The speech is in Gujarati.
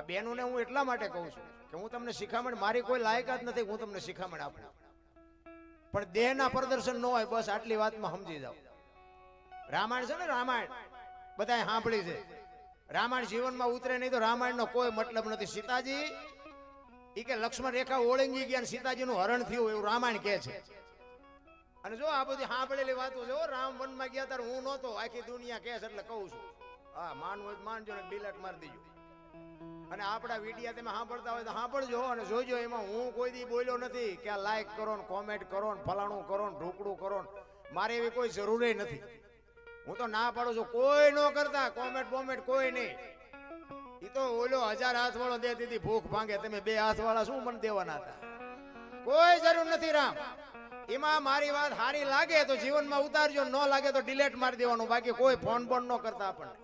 બહેનોને હું એટલા માટે કહું છું કે હું તમને શિખામણ, મારી કોઈ લાયકાત નથી હું તમને શિખામણ આપું, પણ દેહના પ્રદર્શન ન હોય બસ આટલી વાતમાં સમજી જાઓ. રામાયણ છે ને, રામાયણ બધાએ સાંભળી છે. રામાયણ જીવનમાં ઉતરે નહીં તો રામાયણનો કોઈ મતલબ નથી. સીતાજી ઈ કે લક્ષ્મણ રેખા ઓળંગી ગયા, સીતાજીનું હરણ થયું એવું રામાયણ કહે છે. અને જો આ બધી સાંભળેલી વાતો છે, રામ વનમાં ગયા ત્યારે હું નહોતો, આખી દુનિયા કહે છે એટલે કહું છું. હા, માનવું હોય માનજો ને ડિલેટ મારી દીજો. અને આપણા વિડીયા તમે સાંભળતા હોય તો સાંભળજો અને જોજો. એમાં હું કોઈ દી બોલ્યો નથી કે આ લાઈક કરો ને કોમેન્ટ કરો ને ફલાણું કરો ને ઢોકળું કરો ને, મારે એવી કોઈ જરૂર નથી. હું તો ના પાડું છું, કોઈ ન કરતા કોમેન્ટ બોમેન્ટ કોઈ નહીં. એ તો ઓલો 1000 હાથ વાળો દે દીધી ભૂખ ભાંગે, તમે 2 હાથ વાળા શું મને દેવાના હતા? કોઈ જરૂર નથી રામ. એમાં મારી વાત સારી લાગે તો જીવનમાં ઉતારજો, ન લાગે તો ડિલેટ મારી દેવાનું. બાકી કોઈ ફોન બોન ન કરતા આપણને.